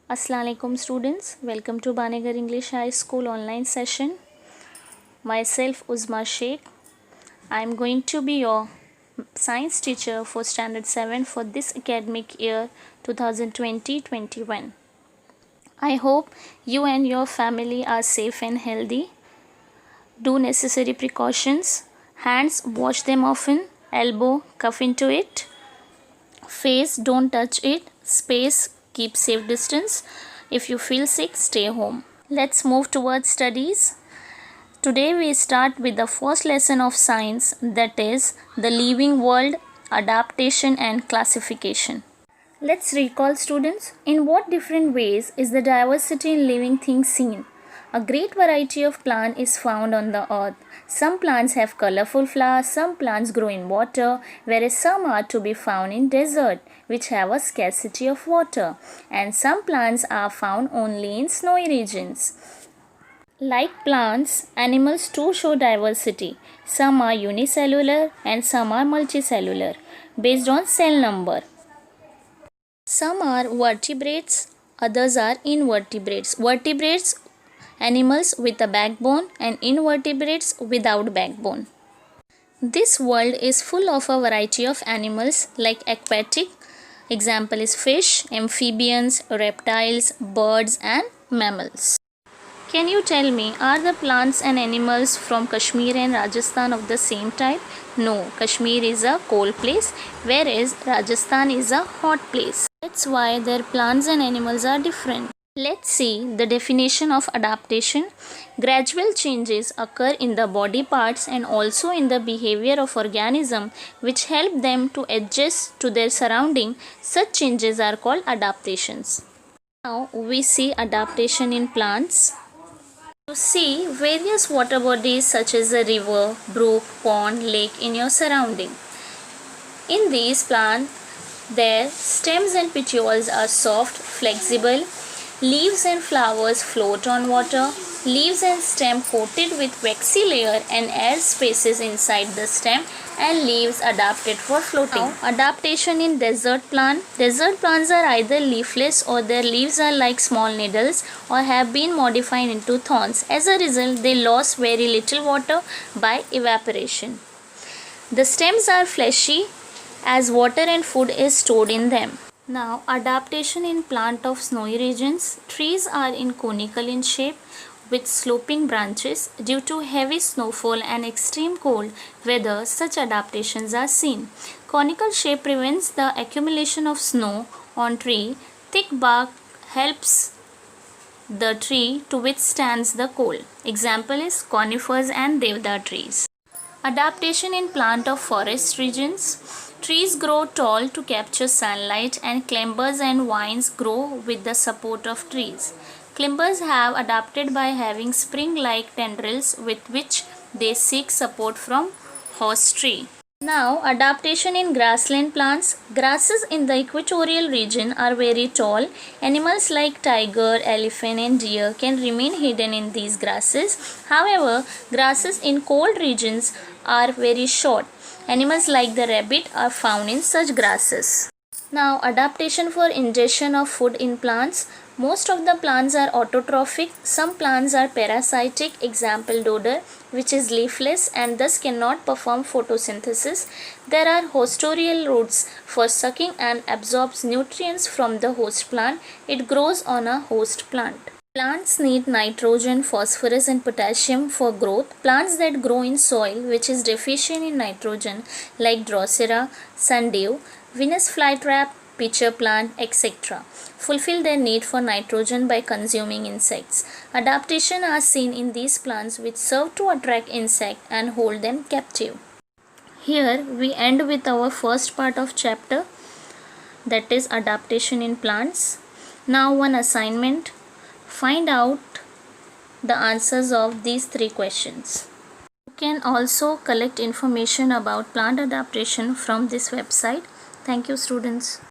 Assalamualaikum students, welcome to Banegar English High School online session. Myself Uzma Sheikh. I am going to be your science teacher for standard 7 for this academic year 2020-21. I hope you and your family are safe and healthy. Do necessary precautions. Hands, wash them often. Elbow, cuff into it. Face, don't touch it. Space, keep safe distance. If you feel sick, stay home. Let's move towards studies. Today we start with the first lesson of science, that is the living world, adaptation and classification. Let's recall students, in what different ways is the diversity in living things seen? A great variety of plants is found on the earth. Some plants have colorful flowers, some plants grow in water, whereas some are to be found in desert, which have a scarcity of water, and some plants are found only in snowy regions. Like plants, animals too show diversity. Some are unicellular and some are multicellular, based on cell number. Some are vertebrates, others are invertebrates. Vertebrates, animals with a backbone, and invertebrates without backbone. This world is full of a variety of animals like aquatic, example is fish, amphibians, reptiles, birds and mammals. Can you tell me, are the plants and animals from Kashmir and Rajasthan of the same type? No, Kashmir is a cold place, whereas Rajasthan is a hot place. That's why their plants and animals are different. Let's see the definition of adaptation. Gradual changes occur in the body parts and also in the behavior of organism which help them to adjust to their surrounding. Such changes are called adaptations. Now we see adaptation in plants. You see various water bodies such as a river, brook, pond, lake in your surrounding. In these plants, their stems and petioles are soft, flexible. Leaves and flowers float on water. Leaves and stem coated with waxy layer and air spaces inside the stem and leaves adapted for floating. Now, adaptation in desert plant. Desert plants are either leafless or their leaves are like small needles or have been modified into thorns. As a result, they lose very little water by evaporation. The stems are fleshy as water and food is stored in them. Now, adaptation in plant of snowy regions. Trees are in conical in shape with sloping branches. Due to heavy snowfall and extreme cold weather, such adaptations are seen. Conical shape prevents the accumulation of snow on tree. Thick bark helps the tree to withstand the cold. Example is conifers and deodar trees. Adaptation in plant of forest regions. Trees grow tall to capture sunlight and climbers and vines grow with the support of trees. Climbers have adapted by having spring-like tendrils with which they seek support from host tree. Now, adaptation in grassland plants. Grasses in the equatorial region are very tall. Animals like tiger, elephant and deer can remain hidden in these grasses. However, grasses in cold regions are very short. Animals like the rabbit are found in such grasses. Now, adaptation for ingestion of food in plants. Most of the plants are autotrophic. Some plants are parasitic, example dodder, which is leafless and thus cannot perform photosynthesis. There are hostorial roots for sucking and absorbs nutrients from the host plant. It grows on a host plant. Plants need nitrogen, phosphorus and potassium for growth. Plants that grow in soil which is deficient in nitrogen like Drosera, sundew, Venus flytrap, pitcher plant, etc. fulfill their need for nitrogen by consuming insects. Adaptation are seen in these plants which serve to attract insects and hold them captive. Here we end with our first part of chapter, that is adaptation in plants. Now one assignment. Find out the answers of these 3 questions. You can also collect information about plant adaptation from this website. Thank you, students.